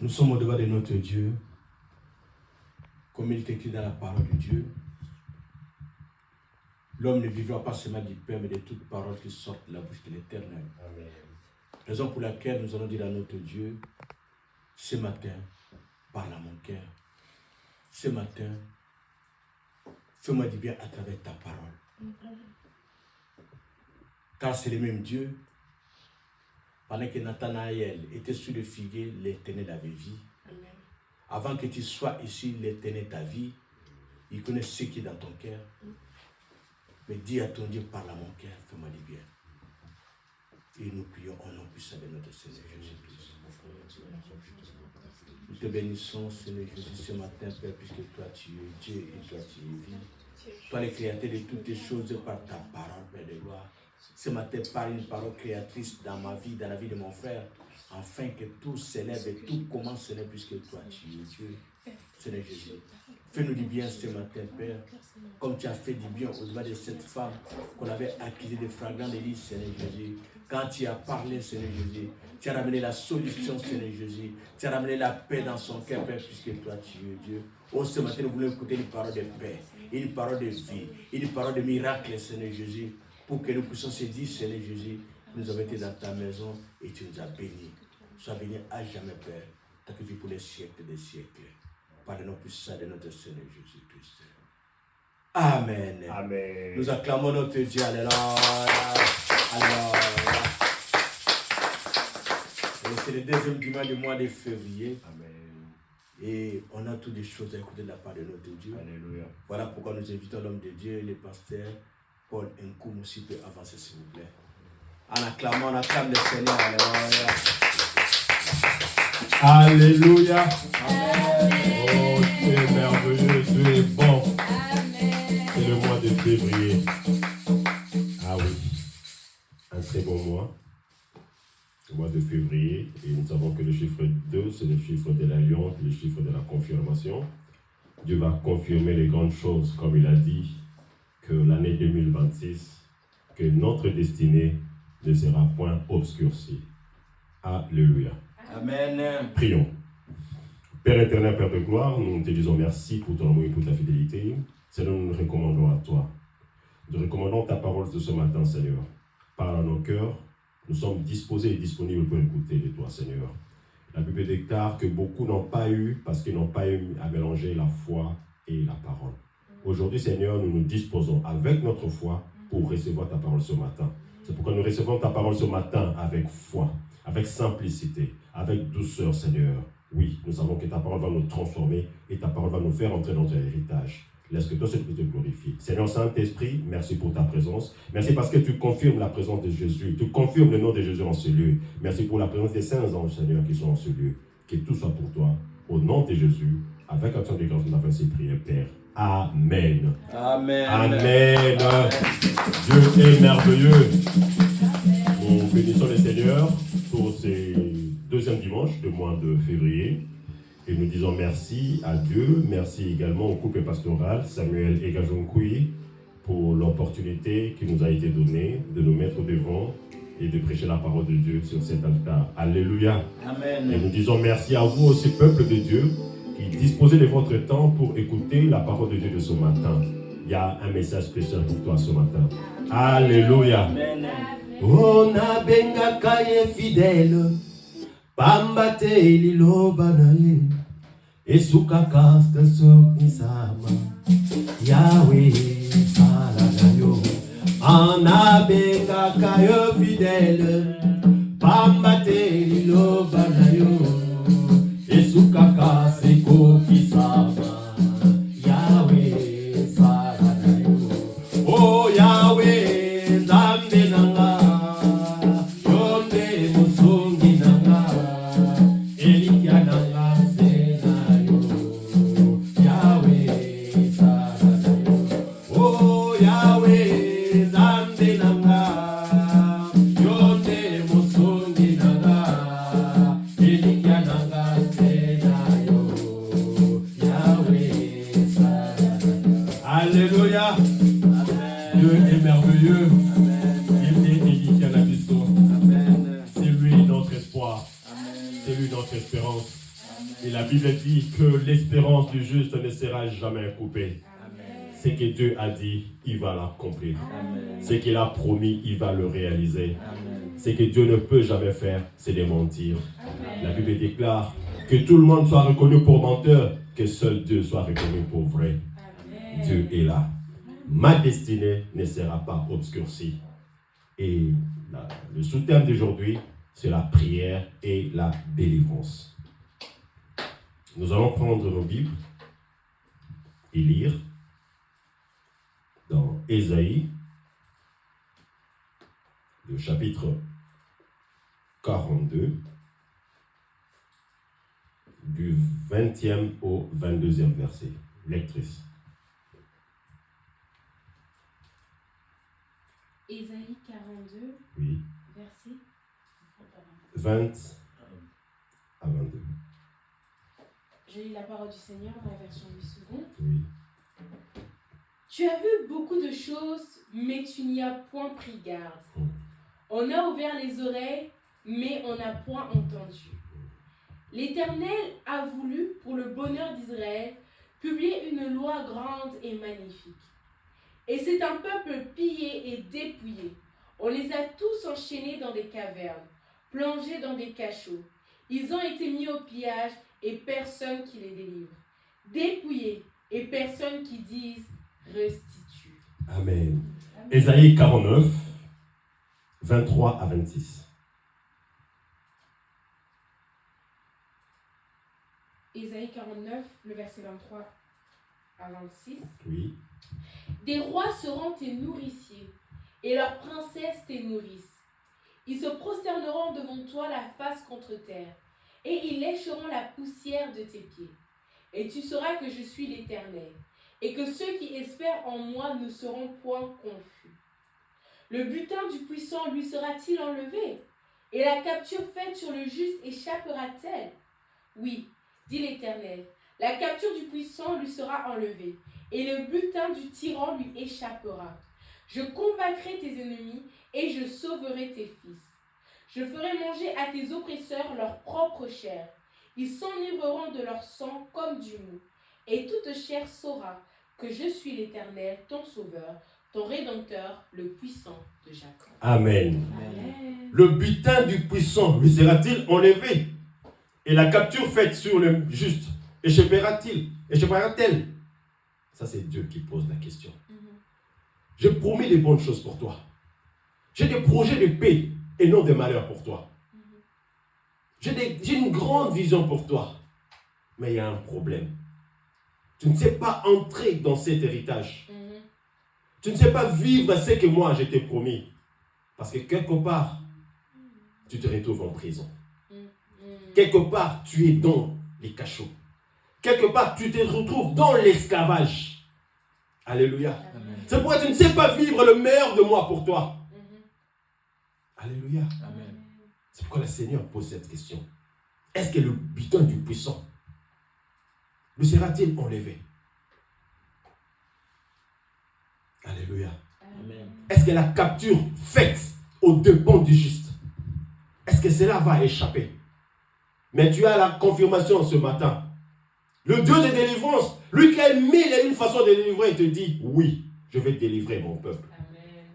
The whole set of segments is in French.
Nous sommes au devant de notre Dieu, comme il est écrit dans la parole de Dieu. L'homme ne vivra pas seulement du pain, mais de toutes paroles qui sortent de la bouche de l'Éternel. Raison pour laquelle nous allons dire à notre Dieu, ce matin, parle à mon cœur. Ce matin, fais-moi du bien à travers ta parole. Car c'est le même Dieu. Pendant que Nathanaël était sous le figuier, l'Éternel avait vie. Avant que tu sois ici, l'Éternel ta vie. Il connaît ce qui est dans ton cœur. Mais dis à ton Dieu, parle à mon cœur, fais-moi du bien. Et nous prions au nom puissant de notre Seigneur Jésus-Christ. Nous te bénissons, Seigneur Jésus, ce matin, Père, puisque toi tu es Dieu et toi tu es vie. Toi le créateur de toutes les choses par ta parole, Père de gloire. Ce matin, par une parole créatrice dans ma vie, dans la vie de mon frère, afin que tout s'élève et tout commence, Seigneur, puisque toi tu es Dieu, Seigneur Jésus. Fais-nous du bien ce matin, Père, comme tu as fait du bien au-delà de cette femme qu'on avait accusée de flagrant délit, Seigneur Jésus. Quand tu as parlé, Seigneur Jésus, tu as ramené la solution, Seigneur Jésus. Tu as ramené la paix dans son cœur, Père, puisque toi tu es Dieu. Oh, ce matin, nous voulons écouter une parole de paix, une parole de vie, une parole de miracle, Seigneur Jésus, pour que nous puissions se dire, Seigneur Jésus, nous avons été dans ta maison et tu nous as bénis. Sois béni à jamais, Père, ta vie pour les siècles des siècles. Par le nom puissant de notre Seigneur Jésus-Christ. Amen. Amen. Nous acclamons notre Dieu. Alléluia. Alléluia. C'est le deuxième dimanche du mois de février. Amen. Et on a toutes des choses à écouter de la part de notre Dieu. Alléluia. Voilà pourquoi nous invitons l'homme de Dieu, le pasteur Paul Nkoum aussi peut avancer, s'il vous plaît. En acclamant, on acclame le Seigneur. Alléluia. Alléluia. Oh, tu es merveilleux, tu es bon. C'est le mois de février. Ah oui, un très bon mois. Le mois de février. Et nous savons que le chiffre 2, c'est le chiffre de l'alliance, le chiffre de la confirmation. Dieu va confirmer les grandes choses, comme il a dit, que l'année 2026, que notre destinée ne sera point obscurcie. Alléluia. Amen. Prions. Père éternel, Père de gloire, nous te disons merci pour ton amour et pour ta fidélité. Seigneur, nous nous recommandons à toi. Nous recommandons ta parole de ce matin, Seigneur. Parle à nos cœurs. Nous sommes disposés et disponibles pour écouter de toi, Seigneur. La Bible déclare que beaucoup n'ont pas eu, parce qu'ils n'ont pas eu à mélanger la foi et la parole. Aujourd'hui, Seigneur, nous nous disposons avec notre foi pour recevoir ta parole ce matin. C'est pourquoi nous recevons ta parole ce matin avec foi, avec simplicité, avec douceur, Seigneur. Oui, nous savons que ta parole va nous transformer et ta parole va nous faire entrer dans ton héritage. Laisse que toi, Seigneur, te glorifie. Seigneur Saint-Esprit, merci pour ta présence. Merci parce que tu confirmes la présence de Jésus. Tu confirmes le nom de Jésus en ce lieu. Merci pour la présence des saints anges, Seigneur, qui sont en ce lieu. Que tout soit pour toi. Au nom de Jésus, avec action de grâce, nous avons fait ces prières, Père. Amen. Amen. Amen. Dieu est merveilleux. Nous bénissons le Seigneur pour ces deuxième dimanche du mois de février. Et nous disons merci à Dieu. Merci également au couple pastoral, Samuel et Gajonkoui, pour l'opportunité qui nous a été donnée de nous mettre devant et de prêcher la parole de Dieu sur cet altar. Alléluia. Amen. Et nous disons merci à vous aussi, peuple de Dieu, qui disposez de votre temps pour écouter la parole de Dieu de ce matin. Il y a un message spécial pour toi ce matin. Alléluia. Amen. On a bengaka fidèle, pambate liloba na ye, esuka kasta so nisama, Yahweh salagayo. On a bengaka fidèle, pambate liloba na yo, esuka kasta ko kisama, Yahweh salagayo. Oh Yahweh. Alléluia. Dieu est merveilleux. Il est Élie. C'est lui notre espoir. C'est lui notre espérance. Et la Bible dit que l'espérance du juste ne sera jamais coupée. Ce que Dieu a dit, il va l'accomplir. Ce qu'il a promis, il va le réaliser. Ce que Dieu ne peut jamais faire, c'est de mentir. La Bible déclare que tout le monde soit reconnu pour menteur, que seul Dieu soit reconnu pour vrai. Dieu est là. Ma destinée ne sera pas obscurcie. Et le sous-thème d'aujourd'hui, c'est la prière et la délivrance. Nous allons prendre nos Bibles et lire dans Ésaïe, le chapitre 42, du 20e au 22e verset. Lectrice. Ésaïe 42, Oui. verset 20 à 22. Je lis la parole du Seigneur dans la version 8 secondes. Oui. Tu as vu beaucoup de choses, mais tu n'y as point pris garde. On a ouvert les oreilles, mais on n'a point entendu. L'Éternel a voulu, pour le bonheur d'Israël, publier une loi grande et magnifique. Et c'est un peuple pillé et dépouillé. On les a tous enchaînés dans des cavernes, plongés dans des cachots. Ils ont été mis au pillage et personne qui les délivre. Dépouillés et personne qui dise restitue. Amen. Ésaïe 49, 23 à 26. Ésaïe 49, le verset 23 à 26. Oui. Des rois seront tes nourriciers, et leurs princesses tes nourrices. Ils se prosterneront devant toi la face contre terre, et ils lécheront la poussière de tes pieds. Et tu sauras que je suis l'Éternel, et que ceux qui espèrent en moi ne seront point confus. Le butin du puissant lui sera-t-il enlevé? Et la capture faite sur le juste échappera-t-elle? Oui, dit l'Éternel, la capture du puissant lui sera enlevée, et le butin du tyran lui échappera. Je combattrai tes ennemis, et je sauverai tes fils. Je ferai manger à tes oppresseurs leur propre chair. Ils s'enivreront de leur sang comme du mou. Et toute chair saura que je suis l'Éternel, ton sauveur, ton rédempteur, le puissant de Jacob. Amen. Amen. Le butin du puissant lui sera-t-il enlevé? Et la capture faite sur le juste échappera-t-elle? Ça, c'est Dieu qui pose la question. J'ai promis des bonnes choses pour toi. J'ai des projets de paix et non de malheur pour toi. J'ai une grande vision pour toi. Mais il y a un problème. Tu ne sais pas entrer dans cet héritage. Tu ne sais pas vivre ce que moi je t'ai promis. Parce que quelque part, tu te retrouves en prison. Quelque part, tu es dans les cachots. Quelque part, tu te retrouves dans l'esclavage. Alléluia. Amen. C'est pourquoi tu ne sais pas vivre le meilleur de moi pour toi. Alléluia. Amen. C'est pourquoi le Seigneur pose cette question. Est-ce que le butin du puissant lui sera-t-il enlevé? Alléluia. Amen. Est-ce que la capture faite aux dépens du juste, est-ce que cela va échapper? Mais tu as la confirmation ce matin. Le Dieu de délivrance, lui qui a mille et une façons de délivrer, te dit, oui, je vais délivrer mon peuple. Amen.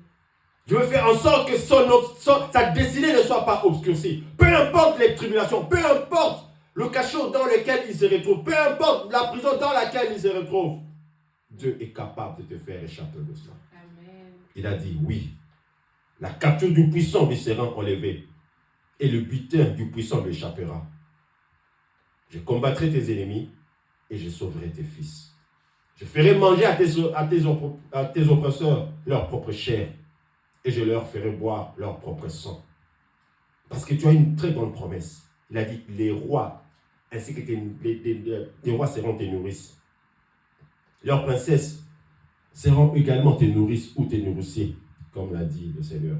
Je veux faire en sorte que sa destinée ne soit pas obscurcie. Peu importe les tribulations, peu importe le cachot dans lequel il se retrouve, peu importe la prison dans laquelle il se retrouve, Dieu est capable de te faire échapper de cela. Amen. Il a dit, oui, la capture du puissant lui sera enlevée et le butin du puissant lui échappera. Je combattrai tes ennemis et je sauverai tes fils. Je ferai manger à tes oppresseurs leur propre chair et je leur ferai boire leur propre sang. Parce que tu as une très grande promesse. Il a dit que les rois, ainsi que les rois seront tes nourrices. Leurs princesses seront également tes nourrices ou tes nourriciers, comme l'a dit le Seigneur.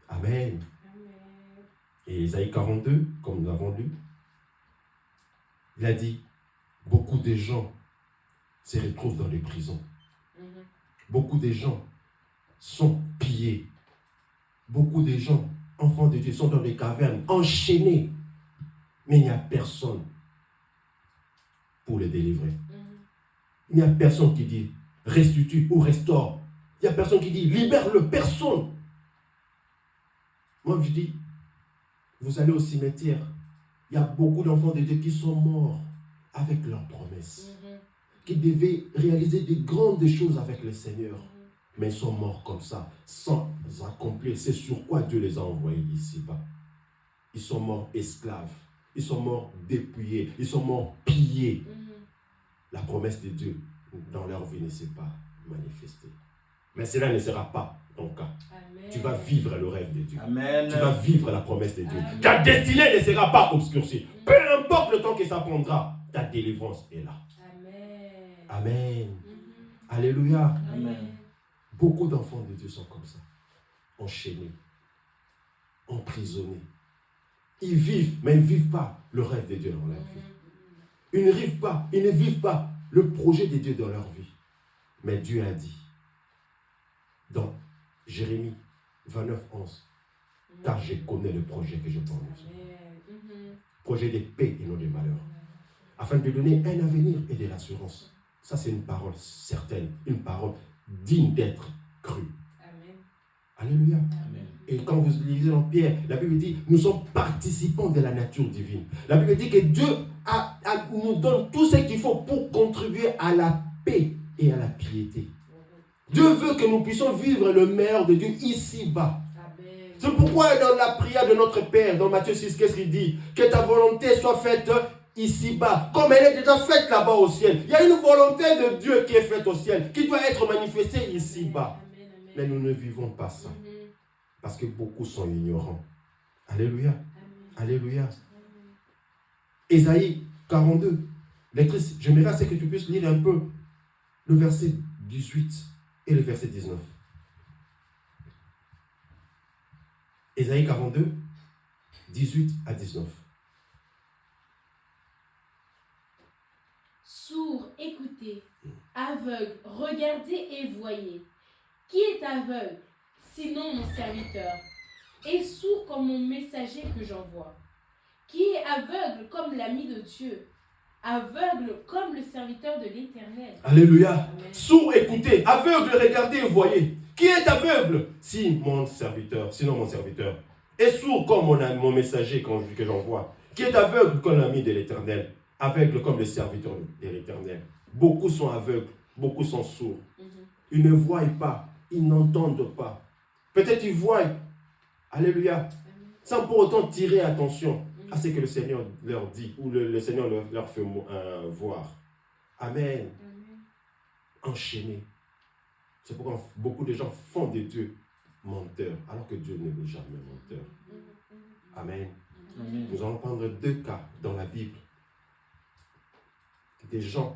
Amen. Amen. Et Ésaïe 42, comme nous l'avons lu, il a dit, beaucoup de gens se retrouvent dans les prisons. Beaucoup de gens sont pillés. Beaucoup de gens, enfants de Dieu, sont dans des cavernes, enchaînés. Mais il n'y a personne pour les délivrer. Il n'y a personne qui dit restitue ou restaure. Il n'y a personne qui dit libère-le, personne. Moi je dis, vous allez au cimetière, il y a beaucoup d'enfants de Dieu qui sont morts avec leurs promesses, qui devaient réaliser des grandes choses avec le Seigneur, mais ils sont morts comme ça, sans accomplir. C'est sur quoi Dieu les a envoyés ici-bas. Ils sont morts esclaves, ils sont morts dépouillés, ils sont morts pillés. La promesse de Dieu dans leur vie ne s'est pas manifestée. Mais cela ne sera pas ton cas. Amen. Tu vas vivre le rêve de Dieu. Amen. Tu vas vivre la promesse de Dieu. Amen. Ta destinée ne sera pas obscurcie. Peu importe le temps que ça prendra, ta délivrance est là. Amen. Amen. Alléluia. Amen. Beaucoup d'enfants de Dieu sont comme ça. Enchaînés. Emprisonnés. Ils vivent, mais ils ne vivent pas le rêve de Dieu dans leur vie. Ils ne vivent pas le projet de Dieu dans leur vie. Mais Dieu a dit, dans Jérémie 29, 11, car je connais le projet que je porte. Projet de paix et non de malheur. Afin de donner un avenir et de l'assurance. Ça, c'est une parole certaine, une parole digne d'être crue. Amen. Alléluia. Amen. Et quand vous lisez dans Pierre, la Bible dit, nous sommes participants de la nature divine. La Bible dit que Dieu nous donne tout ce qu'il faut pour contribuer à la paix et à la piété. Dieu veut que nous puissions vivre le meilleur de Dieu ici-bas. Amen. C'est pourquoi dans la prière de notre Père, dans Matthieu 6, qu'est-ce qu'il dit? Que ta volonté soit faite ici-bas, comme elle est déjà faite là-bas au ciel. Il y a une volonté de Dieu qui est faite au ciel, qui doit être manifestée ici-bas. Amen. Amen. Mais nous ne vivons pas ça, parce que beaucoup sont ignorants. Alléluia. Alléluia. Ésaïe 42. Lectrice, j'aimerais que tu puisses lire un peu le verset 18 et le verset 19. Ésaïe 42, 18 à 19. Sourds, écoutez. Aveugles, regardez et voyez. Qui est aveugle, sinon mon serviteur, et sourd comme mon messager que j'envoie? Qui est aveugle comme l'ami de Dieu, aveugle comme le serviteur de l'Éternel? Alléluia. Amen. Sourd, écoutez. Aveugle, regardez et voyez. Qui est aveugle? Sinon mon serviteur. Et sourd comme mon messager que j'envoie. Qui est aveugle comme l'ami de l'Éternel. Aveugle comme le serviteur de l'Éternel. Beaucoup sont aveugles, beaucoup sont sourds. Ils ne voient pas, ils n'entendent pas. Peut-être ils voient, alléluia, sans pour autant tirer attention à ce que le Seigneur leur dit ou le Seigneur leur fait voir. Amen. Enchaînés. C'est pourquoi beaucoup de gens font de Dieu menteur, alors que Dieu n'est jamais menteur. Amen. Amen. Nous allons prendre 2 cas dans la Bible. Des gens,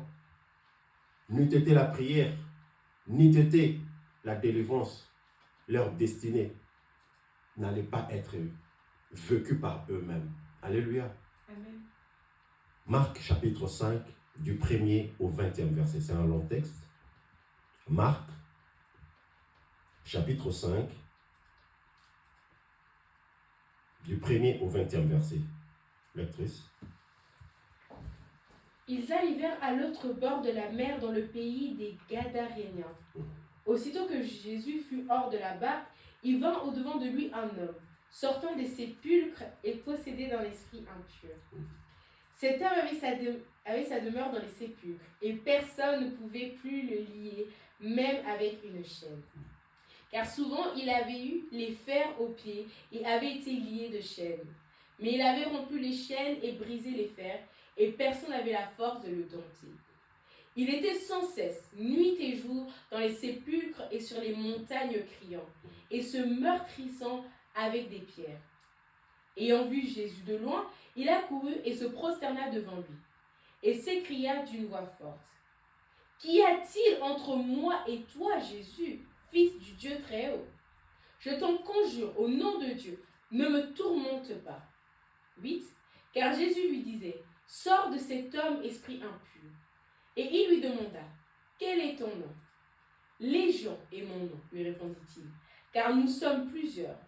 n'eût été la prière, n'eût été la délivrance, leur destinée n'allait pas être vécue par eux-mêmes. Alléluia. Amen. Marc chapitre 5, du 1er au 20e verset. C'est un long texte. Marc chapitre 5, du 1er au 20e verset. Lectrice. Ils arrivèrent à l'autre bord de la mer dans le pays des Gadaréniens. Aussitôt que Jésus fut hors de la barque, il vint au-devant de lui un homme, sortant des sépulcres et possédé d'un esprit impur. Cet homme avait sa demeure dans les sépulcres, et personne ne pouvait plus le lier, même avec une chaîne. Car souvent il avait eu les fers aux pieds et avait été lié de chaînes. Mais il avait rompu les chaînes et brisé les fers, et personne n'avait la force de le dompter. Il était sans cesse, nuit et jour, dans les sépulcres et sur les montagnes criant, et se meurtrissant avec des pierres. Ayant vu Jésus de loin, il accourut et se prosterna devant lui, et s'écria d'une voix forte: « Qu'y a-t-il entre moi et toi, Jésus, Fils du Dieu très haut? Je t'en conjure, au nom de Dieu, ne me tourmente pas. » 8. Car Jésus lui disait: « Sors de cet homme, esprit impur. » Et il lui demanda: « Quel est ton nom? » « Légion est mon nom, lui répondit-il, car nous sommes plusieurs. »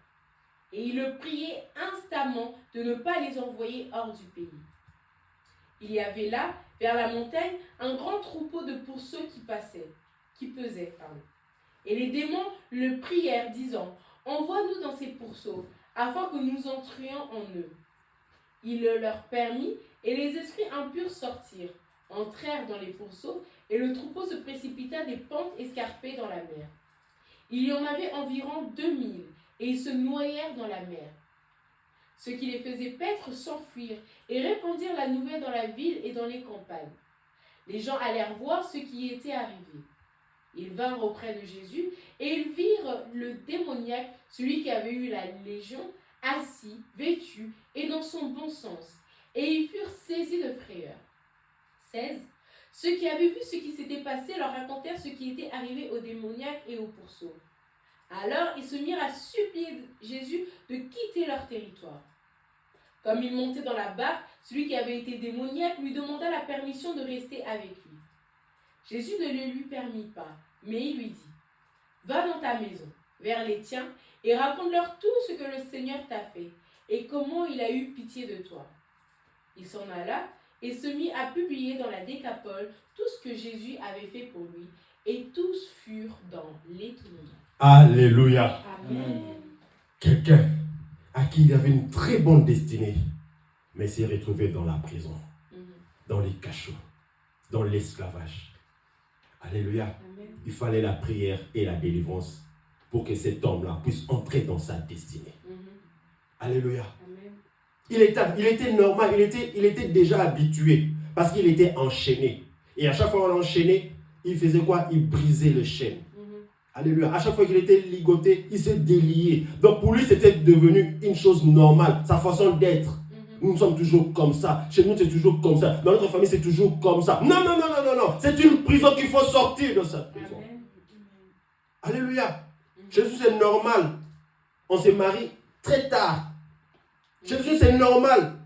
Et il le priait instamment de ne pas les envoyer hors du pays. Il y avait là, vers la montagne, un grand troupeau de pourceaux qui pesaient. Et les démons le prièrent, disant, « Envoie-nous dans ces pourceaux, afin que nous entrions en eux. » Il le leur permit, et les esprits impurs sortirent, entrèrent dans les pourceaux, et le troupeau se précipita des pentes escarpées dans la mer. Il y en avait environ 2000, et ils se noyèrent dans la mer. Ce qui les faisait paître s'enfuirent, et répandirent la nouvelle dans la ville et dans les campagnes. Les gens allèrent voir ce qui était arrivé. Ils vinrent auprès de Jésus, et ils virent le démoniaque, celui qui avait eu la légion, assis, vêtu, et dans son bon sens. Et ils furent saisis de frayeur. 16. Ceux qui avaient vu ce qui s'était passé leur racontèrent ce qui était arrivé au démoniaque et aux pourceaux. Alors ils se mirent à supplier Jésus de quitter leur territoire. Comme il montait dans la barque, celui qui avait été démoniaque lui demanda la permission de rester avec lui. Jésus ne le lui permit pas, mais il lui dit, « Va dans ta maison, vers les tiens, et raconte-leur tout ce que le Seigneur t'a fait, et comment il a eu pitié de toi. » Il s'en alla et se mit à publier dans la Décapole tout ce que Jésus avait fait pour lui, et tous furent dans l'étonnement. Alléluia. Amen. Quelqu'un à qui il avait une très bonne destinée, mais s'est retrouvé dans la prison, dans les cachots, dans l'esclavage. Alléluia. Amen. Il fallait la prière et la délivrance pour que cet homme-là puisse entrer dans sa destinée. Alléluia. Amen. Il était normal, il était déjà habitué parce qu'il était enchaîné. Et à chaque fois qu'on l'enchaînait, il faisait quoi? Il brisait le chêne. Alléluia. À chaque fois qu'il était ligoté, il se déliait. Donc pour lui, c'était devenu une chose normale, sa façon d'être. Nous sommes toujours comme ça. Chez nous, c'est toujours comme ça. Dans notre famille, c'est toujours comme ça. Non, non, non, non, non, non. C'est une prison qu'il faut sortir de cette prison. Amen. Alléluia. Chez nous, c'est normal. On se marie très tard. Chez nous, c'est normal.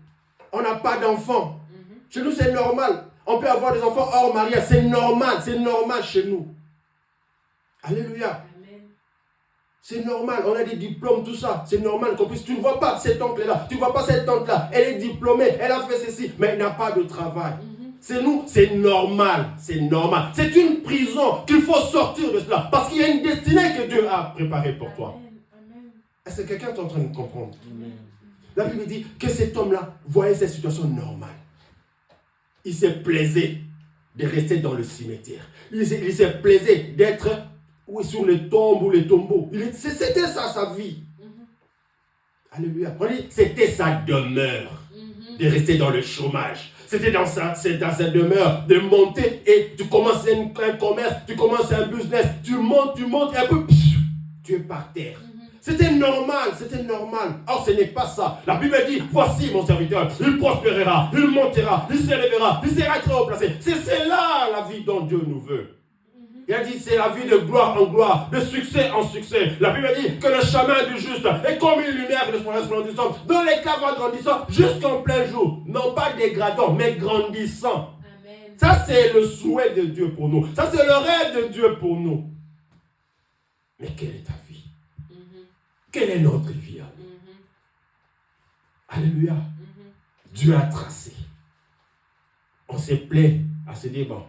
On n'a pas d'enfants. Chez nous, c'est normal. On peut avoir des enfants hors mariage. C'est normal chez nous. Alléluia. Amen. C'est normal, on a des diplômes, tout ça. C'est normal qu'on puisse. Tu ne vois pas cet oncle-là, tu ne vois pas cette tante-là. Elle est diplômée, elle a fait ceci, mais elle n'a pas de travail. C'est nous, c'est normal, c'est normal. C'est une prison qu'il faut sortir de cela. Parce qu'il y a une destinée que Dieu a préparée pour toi. Amen. Est-ce que quelqu'un est en train de comprendre? Amen. La Bible dit que cet homme-là voyait cette situation normale. Il se plaisait de rester dans le cimetière. Il se plaisait d'être sur les tombes ou les tombeaux. C'était ça sa vie. Alléluia. On dit c'était sa demeure de rester dans le chômage. C'était dans sa demeure de monter et tu commences un commerce, tu commences un business, tu montes et un peu tu es par terre. C'était normal. Or, ce n'est pas ça. La Bible dit, voici mon serviteur, il prospérera, il montera, il s'élèvera, il sera très haut placé. C'est là la vie dont Dieu nous veut. Il a dit, c'est la vie de gloire en gloire, de succès en succès. La Bible dit que le chemin du juste est comme une lumière resplendissante, dont l'éclat va grandissant jusqu'en plein jour. Non pas dégradant, mais grandissant. Amen. Ça, c'est le souhait de Dieu pour nous. Ça, c'est le rêve de Dieu pour nous. Mais quelle est ta vie? Quelle est notre vie? Alléluia. Dieu a tracé. On se plaît à se dire, bon,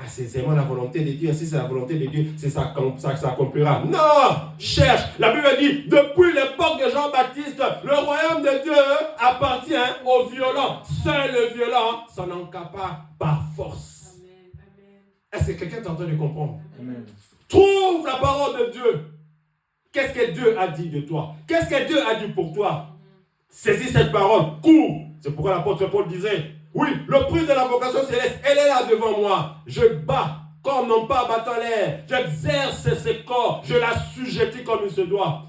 c'est vraiment la volonté de Dieu. Si c'est la volonté de Dieu, c'est ça s'accomplira. Non! Cherche. La Bible dit, depuis l'époque de Jean-Baptiste, le royaume de Dieu appartient aux violents. Seul le violent s'en encapare par force. Est-ce que quelqu'un est en train de comprendre? Amen. Trouve la parole de Dieu. Qu'est-ce que Dieu a dit de toi? Qu'est-ce que Dieu a dit pour toi? Saisis cette parole, cours. C'est pourquoi l'apôtre Paul disait, oui, le prix de la vocation céleste, elle est là devant moi. Je bats comme non pas battant l'air. J'exerce ce corps, je la sujette comme il se doit.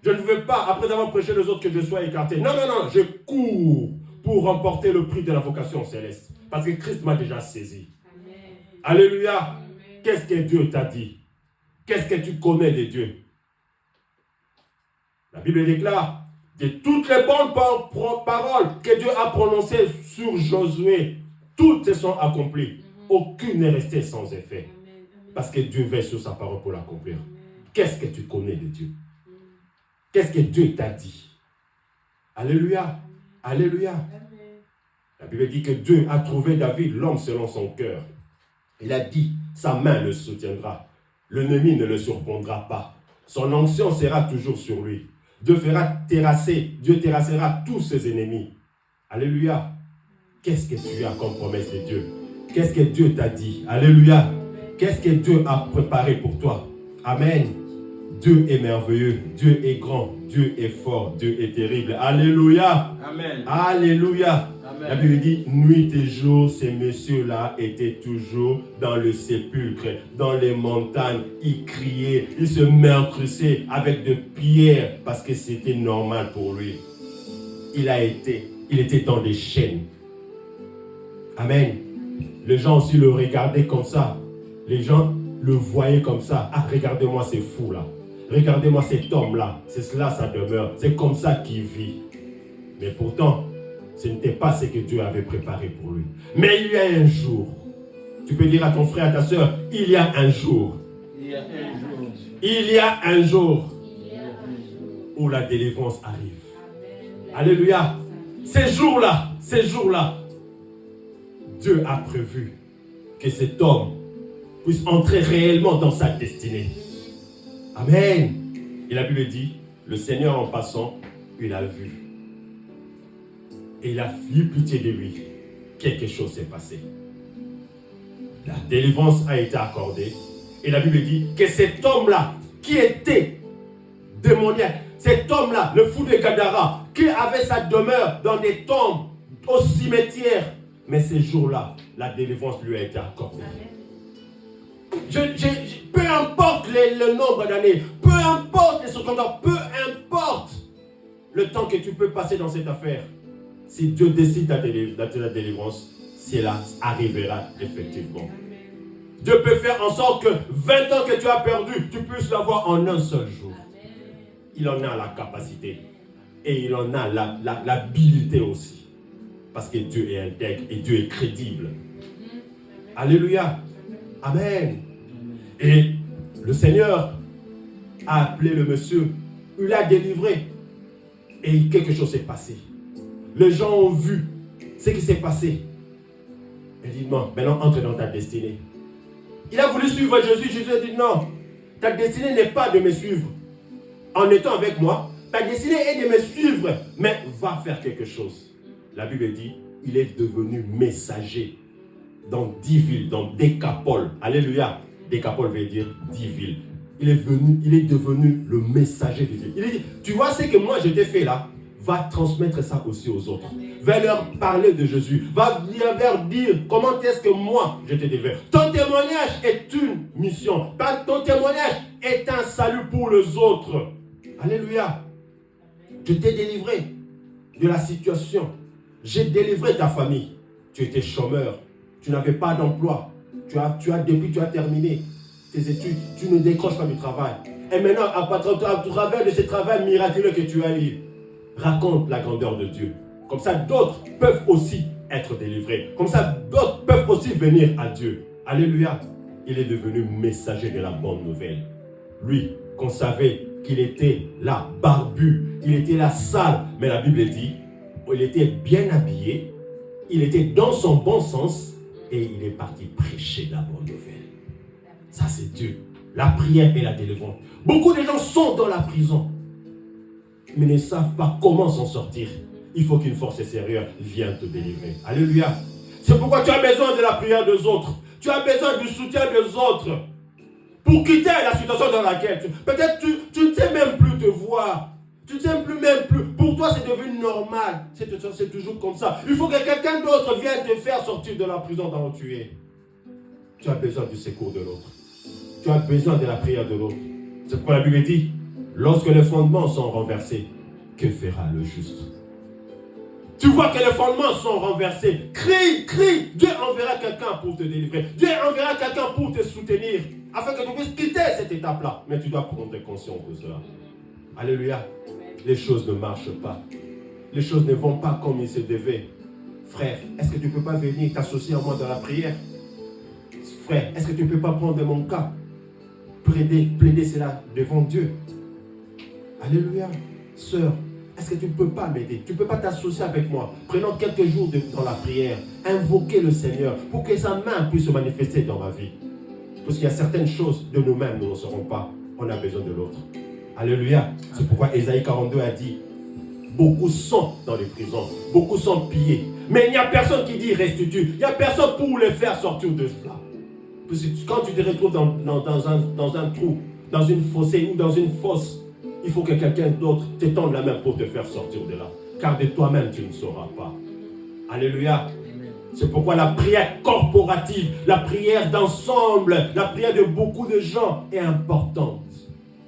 Je ne veux pas, après avoir prêché les autres, que je sois écarté. Non, non, non, je cours pour remporter le prix de la vocation céleste. Parce que Christ m'a déjà saisi. Amen. Alléluia. Amen. Qu'est-ce que Dieu t'a dit? Qu'est-ce que tu connais de Dieu? La Bible déclare de toutes les bonnes paroles que Dieu a prononcées sur Josué, toutes se sont accomplies. Aucune n'est restée sans effet. Parce que Dieu veille sur sa parole pour l'accomplir. Qu'est-ce que tu connais de Dieu? Qu'est-ce que Dieu t'a dit? Alléluia. Alléluia. La Bible dit que Dieu a trouvé David, l'homme selon son cœur. Il a dit, sa main le soutiendra. L'ennemi ne le surprendra pas. Son onction sera toujours sur lui. Dieu terrassera tous ses ennemis. Alléluia. Qu'est-ce que tu as comme promesse de Dieu? Qu'est-ce que Dieu t'a dit? Alléluia. Qu'est-ce que Dieu a préparé pour toi? Amen. Dieu est merveilleux, Dieu est grand, Dieu est fort, Dieu est terrible. Alléluia. Amen. Alléluia. Amen. La Bible dit, nuit et jour, ces messieurs-là étaient toujours dans le sépulcre, dans les montagnes. Ils criaient, ils se meurtrissaient avec de pierres parce que c'était normal pour lui. Il était dans des chaînes. Amen. Les gens aussi le regardaient comme ça. Les gens le voyaient comme ça. Ah, regardez-moi ces fous-là. Regardez-moi cet homme-là. C'est cela sa demeure. C'est comme ça qu'il vit. Mais pourtant, ce n'était pas ce que Dieu avait préparé pour lui. Mais il y a un jour. Tu peux dire à ton frère, à ta soeur, il y a un jour. Il y a un jour. Il y a un jour où la délivrance arrive. Alléluia. Ces jours-là, Dieu a prévu que cet homme puisse entrer réellement dans sa destinée. Amen. Et la Bible dit, le Seigneur en passant, il a vu. Et il a eu pitié de lui. Quelque chose s'est passé. La délivrance a été accordée. Et la Bible dit que cet homme-là, qui était démoniaque, cet homme-là, le fou de Gadara, qui avait sa demeure dans des tombes, au cimetière, mais ces jours-là, la délivrance lui a été accordée. Peu importe le nombre d'années, peu importe les circonstances, peu importe le temps que tu peux passer dans cette affaire, si Dieu décide ta délivrance, cela arrivera effectivement. Dieu peut faire en sorte que 20 ans que tu as perdu, tu puisses l'avoir en un seul jour. Il en a la capacité et il en a l'habilité aussi. Parce que Dieu est intègre et Dieu est crédible. Alléluia. Amen. Et le Seigneur a appelé le monsieur. Il l'a délivré. Et quelque chose s'est passé. Les gens ont vu ce qui s'est passé. Il dit non, maintenant entre dans ta destinée. Il a voulu suivre Jésus. Jésus a dit non, ta destinée n'est pas de me suivre. En étant avec moi, ta destinée est de me suivre. Mais va faire quelque chose. La Bible dit, il est devenu messager dans 10 villes, dans Décapole. Alléluia. Décapole veut dire 10 villes. Il est devenu le messager de Dieu. Il dit, tu vois ce que moi je t'ai fait là, va transmettre ça aussi aux autres. Va leur parler de Jésus. Va leur dire comment est-ce que moi je t'ai délivré. Ton témoignage est une mission. Ton témoignage est un salut pour les autres. Alléluia. Je t'ai délivré de la situation. J'ai délivré ta famille. Tu étais chômeur. Tu n'avais pas d'emploi. Depuis tu as terminé tes études. Tu ne décroches pas du travail. Et maintenant, à travers de ce travail miraculeux que tu as eu, raconte la grandeur de Dieu. Comme ça, d'autres peuvent aussi être délivrés. Comme ça, d'autres peuvent aussi venir à Dieu. Alléluia. Il est devenu messager de la bonne nouvelle. Lui, qu'on savait qu'il était là, barbu. Il était là, sale. Mais la Bible dit, il était bien habillé, il était dans son bon sens et il est parti prêcher la bonne nouvelle. Ça c'est Dieu. La prière et la délivrance. Beaucoup de gens sont dans la prison, mais ne savent pas comment s'en sortir. Il faut qu'une force extérieure vienne te délivrer. Alléluia. C'est pourquoi tu as besoin de la prière des autres. Tu as besoin du soutien des autres. Pour quitter la situation dans laquelle peut-être tu ne sais même plus te voir. Tu ne sais même plus. Pour toi, c'est devenu normal. C'est toujours comme ça. Il faut que quelqu'un d'autre vienne te faire sortir de la prison dans laquelle tu es. Tu as besoin du secours de l'autre. Tu as besoin de la prière de l'autre. C'est pourquoi la Bible dit, lorsque les fondements sont renversés, que fera le juste? Tu vois que les fondements sont renversés. Crie. Dieu enverra quelqu'un pour te délivrer. Dieu enverra quelqu'un pour te soutenir. Afin que tu puisses quitter cette étape-là. Mais tu dois prendre conscience de cela. Alléluia. Les choses ne marchent pas. Les choses ne vont pas comme il se devait. Frère, est-ce que tu ne peux pas venir t'associer à moi dans la prière? Frère, est-ce que tu ne peux pas prendre mon cas? Plaider cela devant Dieu. Alléluia. Sœur, est-ce que tu ne peux pas m'aider? Tu ne peux pas t'associer avec moi? Prenons quelques jours dans la prière, invoquer le Seigneur pour que sa main puisse se manifester dans ma vie. Parce qu'il y a certaines choses de nous-mêmes, nous ne saurons pas. On a besoin de l'autre. Alléluia. C'est pourquoi Ésaïe 42 a dit, beaucoup sont dans les prisons, beaucoup sont pillés. Mais il n'y a personne qui dit restitue. Il n'y a personne pour les faire sortir de cela. Parce que quand tu te retrouves dans un trou, dans une fossée ou dans une fosse, il faut que quelqu'un d'autre te tende la main pour te faire sortir de là. Car de toi-même, tu ne sauras pas. Alléluia. C'est pourquoi la prière corporative, la prière d'ensemble, la prière de beaucoup de gens est importante.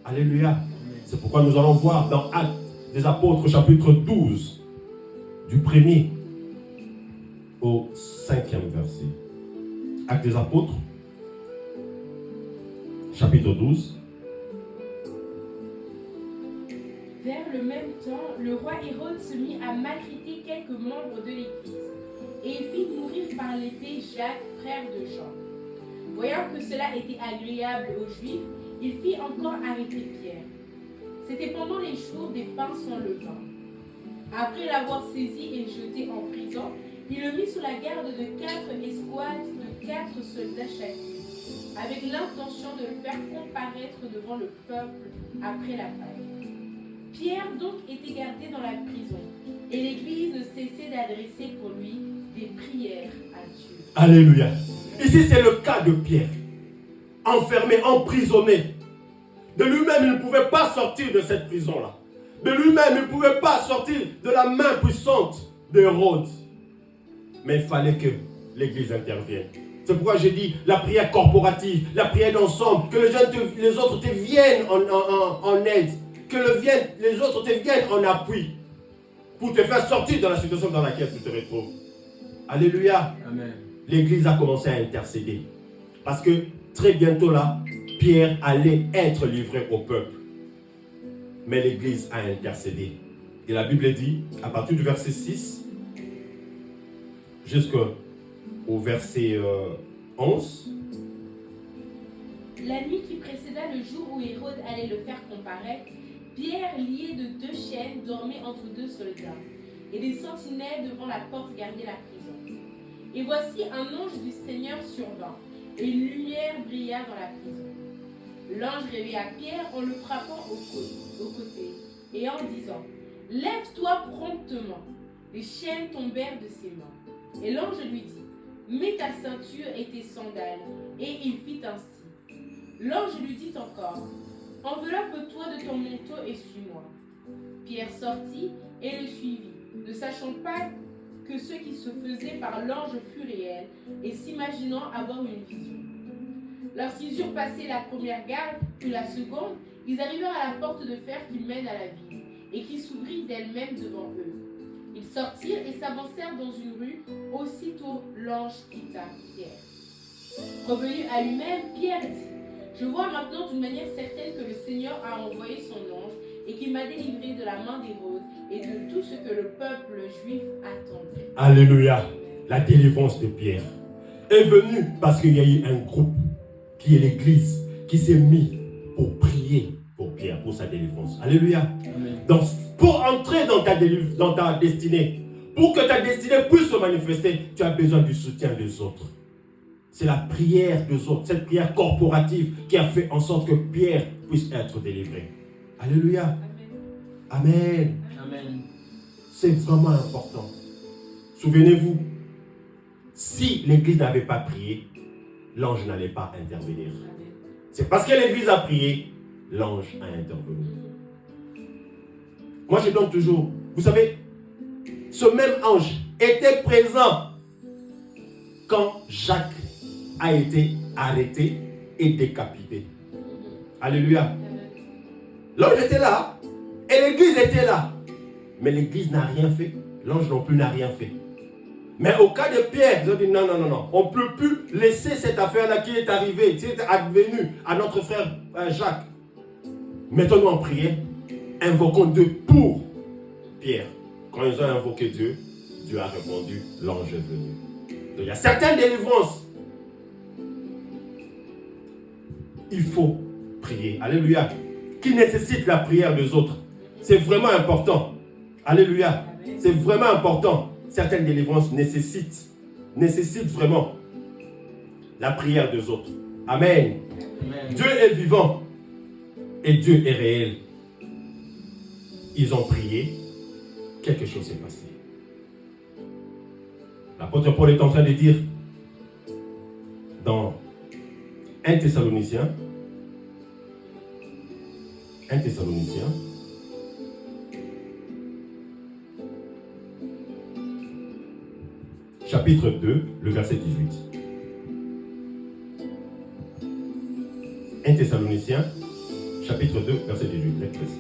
Alléluia. C'est pourquoi nous allons voir dans Actes des Apôtres, chapitre 12, du 1er au 5e verset. Actes des Apôtres, chapitre 12. Vers le même temps, le roi Hérode se mit à maltraiter quelques membres de l'Église, et il fit mourir par l'épée Jacques, frère de Jean. Voyant que cela était agréable aux Juifs, il fit encore arrêter Pierre. C'était pendant les jours des pains sans levain. Après l'avoir saisi et jeté en prison, il le mit sous la garde de 4 escouades de 4 soldats chacune, avec l'intention de le faire comparaître devant le peuple après la Pâque. Pierre donc était gardé dans la prison, et l'Église ne cessait d'adresser pour lui des prières à Dieu. Alléluia. Ici, c'est le cas de Pierre. Enfermé, emprisonné. De lui-même, il ne pouvait pas sortir de cette prison-là. De lui-même, il ne pouvait pas sortir de la main puissante d'Hérode. Mais il fallait que l'Église intervienne. C'est pourquoi j'ai dit la prière corporative, la prière d'ensemble, que les autres te viennent en aide, que les autres te viennent en appui pour te faire sortir de la situation dans laquelle tu te retrouves. Alléluia. Amen. L'Église a commencé à intercéder. Parce que très bientôt là, Pierre allait être livré au peuple. Mais l'Église a intercédé. Et la Bible dit, à partir du verset 6 jusqu'au verset 11. La nuit qui précéda le jour où Hérode allait le faire comparaître, Pierre, lié de 2 chaînes, dormait entre 2 soldats, et des sentinelles devant la porte gardaient la prison. Et voici un ange du Seigneur survint, et une lumière brilla dans la prison. L'ange réveilla Pierre en le frappant au côté, et en disant « Lève-toi promptement !» Les chaînes tombèrent de ses mains. Et l'ange lui dit « Mets ta ceinture et tes sandales. » Et il fit ainsi. L'ange lui dit encore « Enveloppe-toi de ton manteau et suis-moi. » Pierre sortit et le suivit, ne sachant pas que ce qui se faisait par l'ange fut réel, et s'imaginant avoir une vision. Lorsqu'ils eurent passé la première garde, puis la seconde, ils arrivèrent à la porte de fer qui mène à la ville, et qui s'ouvrit d'elle-même devant eux. Ils sortirent et s'avancèrent dans une rue, aussitôt l'ange quitta Pierre. Revenu à lui-même, Pierre dit « Je vois maintenant d'une manière certaine que le Seigneur a envoyé son ange, et qu'il m'a délivré de la main d'Hérode et de tout ce que le peuple juif attendait. » Alléluia. La délivrance de Pierre est venue parce qu'il y a eu un groupe qui est l'Église qui s'est mis pour prier pour Pierre, pour sa délivrance. Alléluia. Amen. Donc, pour entrer dans ta destinée, pour que ta destinée puisse se manifester, tu as besoin du soutien des autres. C'est la prière des autres, cette prière corporative qui a fait en sorte que Pierre puisse être délivré. Alléluia. Amen. Amen. C'est vraiment important. Souvenez-vous, si l'Église n'avait pas prié, l'ange n'allait pas intervenir. C'est parce que l'Église a prié, l'ange a intervenu. Moi, je donne toujours, vous savez, ce même ange était présent quand Jacques a été arrêté et décapité. Alléluia. L'ange était là et l'Église était là. Mais l'Église n'a rien fait. L'ange non plus n'a rien fait. Mais au cas de Pierre, ils ont dit non. On ne peut plus laisser cette affaire-là qui est arrivée, qui est advenue à notre frère Jacques. Mettons-nous en prière. Invoquons Dieu pour Pierre. Quand ils ont invoqué Dieu, Dieu a répondu, l'ange est venu. Donc il y a certaines délivrances. Il faut prier. Alléluia. Qui nécessite la prière des autres. C'est vraiment important. Alléluia. C'est vraiment important. Certaines délivrances nécessitent vraiment la prière des autres. Amen. Amen. Dieu est vivant et Dieu est réel. Ils ont prié, quelque chose s'est passé. L'apôtre Paul est en train de dire dans 1 Thessaloniciens, chapitre 2, le verset 18. 1 Thessaloniciens, chapitre 2, verset 18. Lectrice.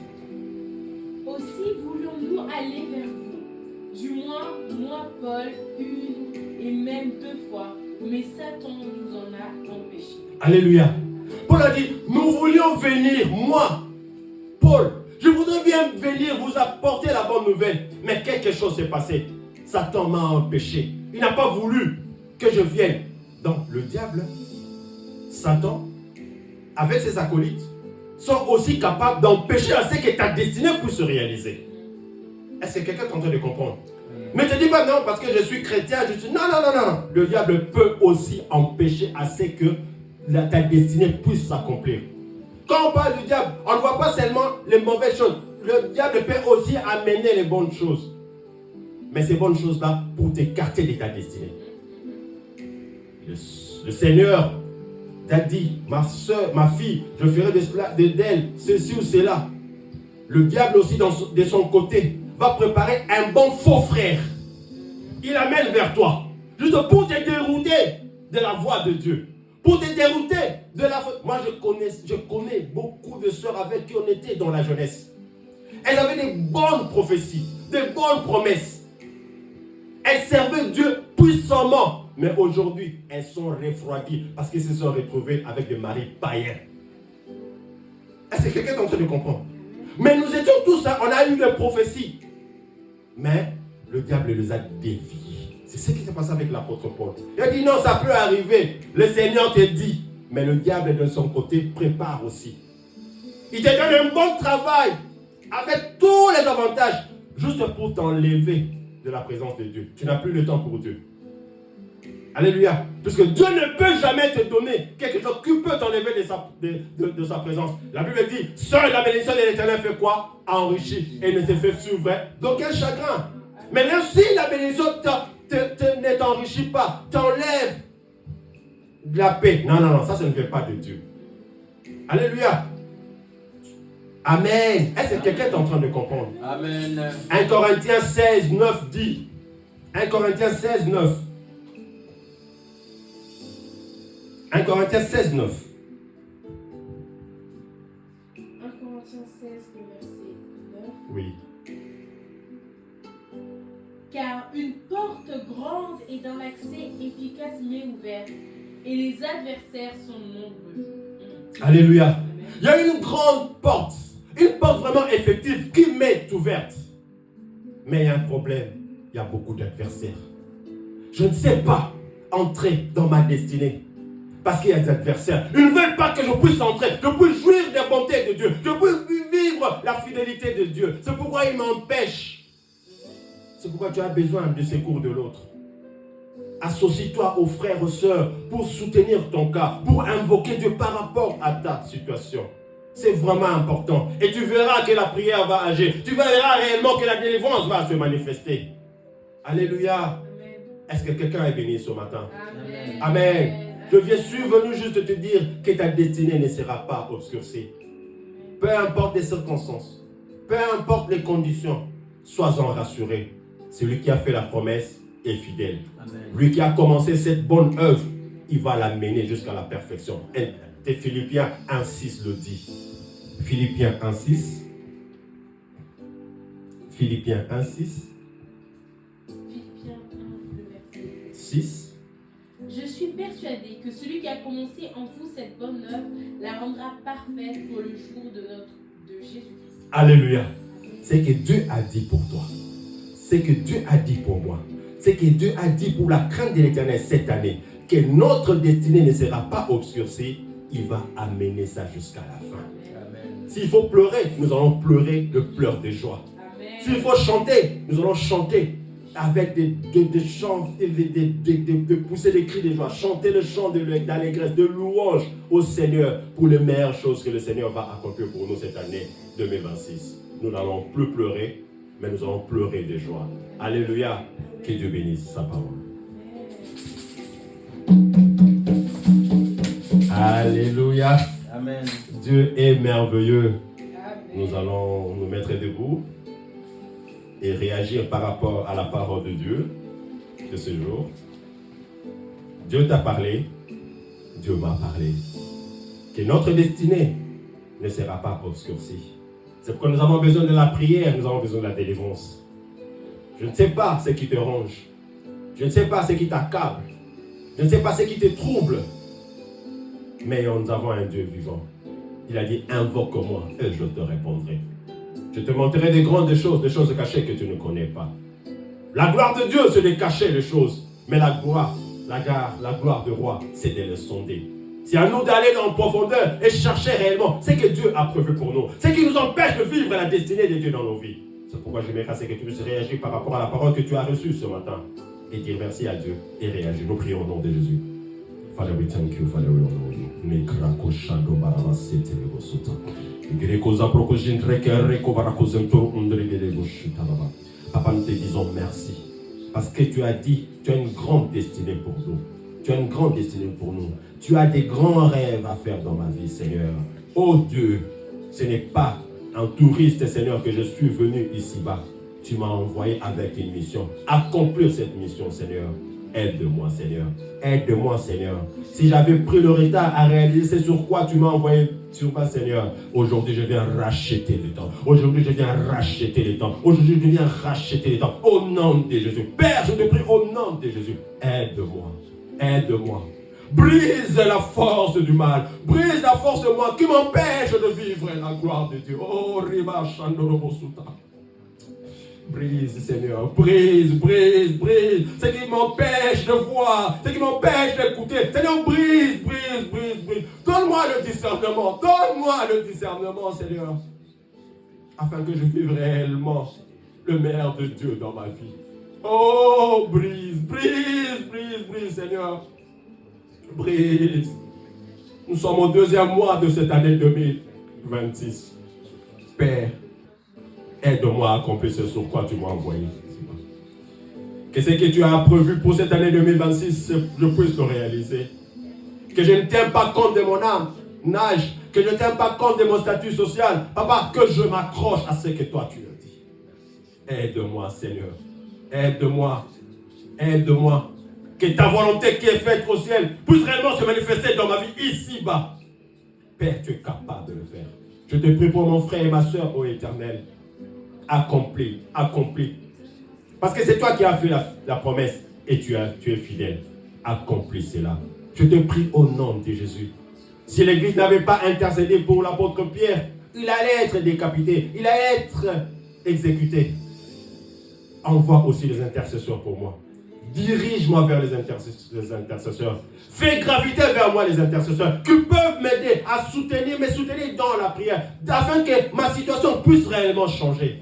Aussi voulions-nous aller vers vous, du moins moi, Paul, une et même 2 fois, mais Satan nous en a empêchés. Alléluia. Paul a dit, nous voulions venir, moi, Paul, je voudrais bien venir vous apporter la bonne nouvelle, mais quelque chose s'est passé. Satan m'a empêché. Il n'a pas voulu que je vienne. Donc le diable, Satan, avec ses acolytes, sont aussi capables d'empêcher à ce que ta destinée puisse se réaliser. Est-ce que quelqu'un est en train de comprendre? Ne te dis pas non parce que je suis chrétien, je suis... Non. Le diable peut aussi empêcher à ce que ta destinée puisse s'accomplir. Quand on parle du diable, on ne voit pas seulement les mauvaises choses. Le diable peut aussi amener les bonnes choses. Mais ces bonnes choses-là pour t'écarter de ta destinée. Le Seigneur t'a dit, ma soeur, ma fille, je ferai d'elle ceci ou cela. Le diable aussi de son côté va préparer un bon faux frère. Il amène vers toi. Juste pour te dérouter de la voie de Dieu. Pour te dérouter de la voie. Moi je connais beaucoup de sœurs avec qui on était dans la jeunesse. Elles avaient des bonnes prophéties, des bonnes promesses. Elles servaient Dieu puissamment. Mais aujourd'hui, elles sont refroidies parce qu'elles se sont retrouvées avec des maris païens. Est-ce que quelqu'un est en train de comprendre? Mais nous étions tous, on a eu des prophéties. Mais le diable les a déviées. C'est ce qui s'est passé avec l'apôtre Paul. Il a dit non, ça peut arriver. Le Seigneur te dit. Mais le diable de son côté prépare aussi. Il te donne un bon travail avec tous les avantages juste pour t'enlever de la présence de Dieu. Tu n'as plus le temps pour Dieu. Alléluia. Puisque Dieu ne peut jamais te donner quelque chose qui peut t'enlever de sa présence. La Bible dit, seule la bénédiction de l'Éternel fait quoi? Enrichit et ne se fait suivre. Donc quel chagrin. Mais même si la bénédiction ne t'enrichit pas, t'enlève de la paix. Non, ça ne vient pas de Dieu. Alléluia. Amen. Est-ce que quelqu'un est en train de comprendre? Amen. 1 Corinthiens 16, 9 dit. 1 Corinthiens 16, 9. 1 Corinthiens 16, 9. 1 Corinthiens 16, le verset 9. Oui. Car une porte grande est dans l'accès efficace mais ouverte, et les adversaires sont nombreux. Alléluia. Il y a une grande porte. Une porte vraiment effective qui m'est ouverte. Mais il y a un problème. Il y a beaucoup d'adversaires. Je ne sais pas entrer dans ma destinée. Parce qu'il y a des adversaires. Ils ne veulent pas que je puisse entrer. Je puisse jouir des bontés de Dieu. Je puisse vivre la fidélité de Dieu. C'est pourquoi ils m'empêchent. C'est pourquoi tu as besoin du secours de l'autre. Associe-toi aux frères, aux sœurs pour soutenir ton cas, pour invoquer Dieu par rapport à ta situation. C'est vraiment important. Et tu verras que la prière va agir. Tu verras réellement que la délivrance va se manifester. Alléluia. Amen. Est-ce que quelqu'un est béni ce matin? Amen. Amen. Je suis venu juste te dire que ta destinée ne sera pas obscurcie. Peu importe les circonstances, peu importe les conditions, sois-en rassuré. Celui qui a fait la promesse est fidèle. Amen. Lui qui a commencé cette bonne œuvre, il va la mener jusqu'à la perfection. Et Philippiens 1,6 le dit. Philippiens 1,6. Philippiens 1,6. Philippiens 1, le verset 6. Je suis persuadé que celui qui a commencé en vous cette bonne œuvre la rendra parfaite pour le jour de Jésus-Christ. Alléluia. C'est que Dieu a dit pour toi. C'est que Dieu a dit pour moi. C'est que Dieu a dit pour la crainte de l'Éternel cette année. Que notre destinée ne sera pas obscurcie. Il va amener ça jusqu'à la fin. Amen. S'il faut pleurer, nous allons pleurer le pleur de joie. Amen. S'il faut chanter, nous allons chanter avec des chants, de pousser des cris de joie, chanter le chant d'allégresse, de louange au Seigneur pour les meilleures choses que le Seigneur va accomplir pour nous cette année 2026. Nous n'allons plus pleurer, mais nous allons pleurer de joie. Alléluia, que Dieu bénisse sa parole. Alléluia. Amen. Dieu est merveilleux. Amen. Nous allons nous mettre debout et réagir par rapport à la parole de Dieu de ce jour. Dieu t'a parlé, Dieu m'a parlé. Que notre destinée ne sera pas obscurcie. C'est pourquoi nous avons besoin de la prière, nous avons besoin de la délivrance. Je ne sais pas ce qui te ronge. Je ne sais pas ce qui t'accable. Je ne sais pas ce qui te trouble. Mais nous avons un Dieu vivant. Il a dit, invoque-moi et je te répondrai. Je te montrerai des grandes choses cachées que tu ne connais pas. La gloire de Dieu, c'est de cacher les choses. Mais la gloire de roi, c'est de les sonder. C'est à nous d'aller en profondeur et chercher réellement ce que Dieu a prévu pour nous. Ce qui nous empêche de vivre la destinée de Dieu dans nos vies. C'est pourquoi j'aimerais que tu puisses réagir par rapport à la parole que tu as reçue ce matin. Et dire merci à Dieu et réagir. Nous prions au nom de Jésus. Father, we thank you, Father, we honor you. Nekrako shado baraba sete lego sota. Greko zaproko jindreke reko barako zemtoro undrebe lego shitababa. Papa, nous te disons merci. Parce que tu as dit, tu as une grande destinée pour nous. Tu as une grande destinée pour nous. Tu as des grands rêves à faire dans ma vie, Seigneur. Oh Dieu, ce n'est pas un touriste, Seigneur, que je suis venu ici-bas. Tu m'as envoyé avec une mission. Accomplir cette mission, Seigneur. Aide-moi, Seigneur. Aide-moi, Seigneur. Si j'avais pris le retard à réaliser sur quoi tu m'as envoyé sur moi, Seigneur, aujourd'hui je viens racheter le temps. Aujourd'hui je viens racheter le temps. Aujourd'hui je viens racheter le temps. Au nom de Jésus. Père, je te prie au nom de Jésus. Aide-moi. Aide-moi. Brise la force du mal. Brise la force de moi qui m'empêche de vivre la gloire de Dieu. Oh, Riba Shandorobosuta. Brise, Seigneur, brise. Ce qui m'empêche de voir, ce qui m'empêche d'écouter. Seigneur, brise. Donne-moi le discernement, Seigneur. Afin que je vive réellement le meilleur de Dieu dans ma vie. Oh, brise, Seigneur. Brise. Nous sommes au 2e mois de cette année 2026. Père, aide-moi à accomplir ce sur quoi tu m'as envoyé. Que ce que tu as prévu pour cette année 2026, je puisse le réaliser. Que je ne tienne pas compte de mon âge, que je ne tienne pas compte de mon statut social. Papa, que je m'accroche à ce que toi tu as dit. Aide-moi, Seigneur. Aide-moi. Que ta volonté qui est faite au ciel puisse réellement se manifester dans ma vie ici-bas. Père, tu es capable de le faire. Je te prie pour mon frère et ma soeur, ô Éternel. Accomplis. Parce que c'est toi qui as fait la promesse et tu es fidèle. Accomplis cela. Je te prie au nom de Jésus. Si l'Église n'avait pas intercédé pour l'apôtre Pierre, il allait être décapité, il allait être exécuté. Envoie aussi les intercesseurs pour moi. Dirige-moi vers les intercesseurs. Fais graviter vers moi les intercesseurs qui peuvent m'aider à me soutenir dans la prière, afin que ma situation puisse réellement changer.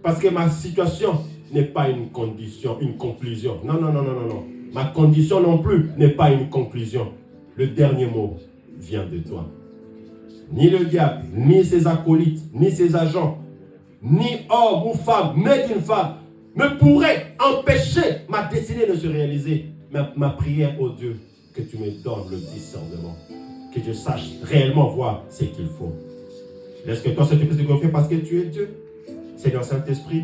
Parce que ma situation n'est pas une condition, une conclusion. Non. Ma condition non plus n'est pas une conclusion. Le dernier mot vient de toi. Ni le diable, ni ses acolytes, ni ses agents, ni homme ou femme, mais d'une femme, ne pourrait empêcher ma destinée de se réaliser. Ma prière, oh Dieu, que tu me donnes le discernement. Que je sache réellement voir ce qu'il faut. Laisse que toi, ce que tu puisses te confier parce que tu es Dieu. Seigneur Saint-Esprit,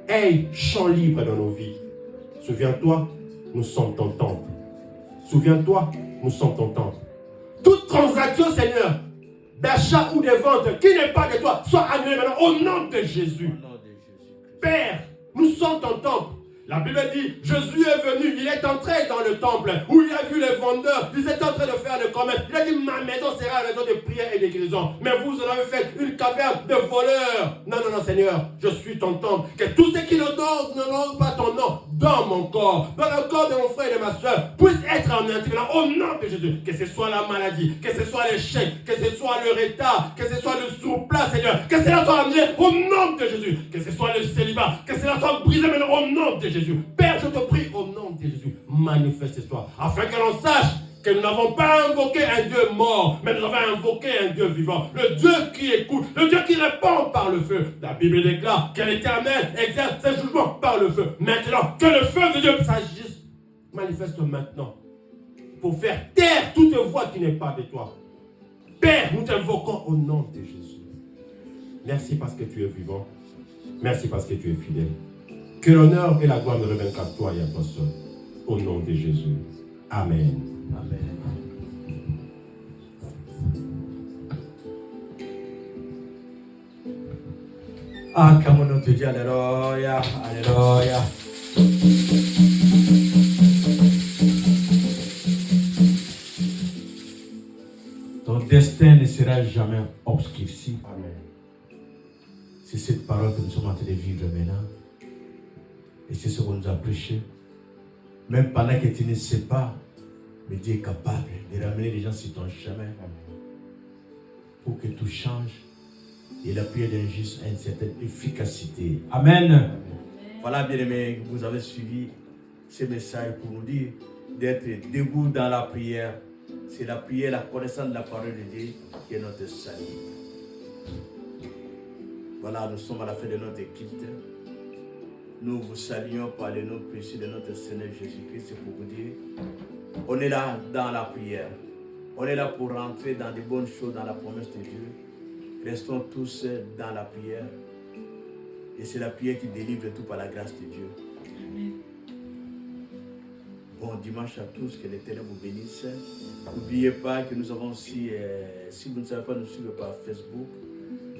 aie champ libre dans nos vies. Souviens-toi, nous sommes ton temple. Souviens-toi, nous sommes ton temple. Toute transaction, Seigneur, d'achat ou de vente qui n'est pas de toi, soit annulée maintenant au nom de Jésus. Père, nous sommes ton temple. La Bible dit, Jésus est venu, il est entré dans le temple où il a vu les vendeurs, ils étaient en train de faire le commerce. Il a dit, ma maison sera la maison de prière et de guérison. Mais vous en avez fait une caverne de voleurs. Non, non, non, Seigneur, je suis ton temple. Que tous ceux qui n'honorent pas ton nom dans mon corps, dans le corps de mon frère et de ma soeur, puissent être en intégrant au nom de Jésus. Que ce soit la maladie, que ce soit l'échec, que ce soit le retard, que ce soit le surplat, Seigneur. Que cela soit amené au nom de Jésus. Que ce soit le célibat, que cela soit brisé maintenant au nom de Jésus. Père, je te prie au nom de Jésus, manifeste-toi, afin que l'on sache que nous n'avons pas invoqué un Dieu mort, mais nous avons invoqué un Dieu vivant, le Dieu qui écoute, le Dieu qui répond par le feu. La Bible déclare que l'Éternel exerce ses jugements par le feu. Maintenant, que le feu de Dieu s'agisse, manifeste maintenant, pour faire taire toute voix qui n'est pas de toi. Père, nous t'invoquons au nom de Jésus. Merci parce que tu es vivant. Merci parce que tu es fidèle. Que l'honneur et la gloire ne reviennent qu'à toi et à toi seul. Au nom de Jésus. Amen. Amen. Ah, comme on te dit, alléluia, alléluia. Ton destin ne sera jamais obscurci. Amen. C'est cette parole que nous sommes en train de vivre maintenant. Et c'est ce qu'on nous a prêché. Même pendant que tu ne sais pas, mais Dieu est capable de ramener les gens sur ton chemin pour que tout change. Et la prière d'un juste a une certaine efficacité. Amen. Voilà, bien-aimés, vous avez suivi ce message pour nous dire d'être debout dans la prière. C'est la prière, la connaissance de la parole de Dieu qui est notre salut. Voilà, nous sommes à la fin de notre culte. Nous vous saluons par le nom précieux de notre Seigneur Jésus-Christ pour vous dire, on est là dans la prière. On est là pour rentrer dans de bonnes choses, dans la promesse de Dieu. Restons tous dans la prière. Et c'est la prière qui délivre tout par la grâce de Dieu. Amen. Bon dimanche à tous, que l'Éternel vous bénisse. N'oubliez pas que nous avons aussi, si vous ne savez pas nous suivre par Facebook,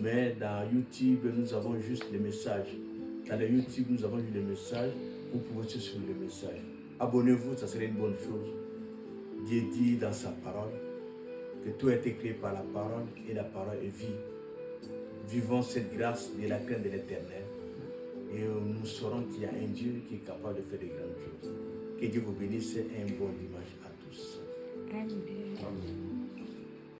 mais dans YouTube, nous avons juste les messages. Dans le YouTube, nous avons juste les messages. Vous pouvez aussi suivre les messages. Abonnez-vous, ça serait une bonne chose. Dieu dit dans sa parole que tout a été créé par la parole et la parole est vie. Vivons cette grâce de la crainte de l'Éternel et nous saurons qu'il y a un Dieu qui est capable de faire de grandes choses. Que Dieu vous bénisse et un bon dimanche à tous. Amen. Amen.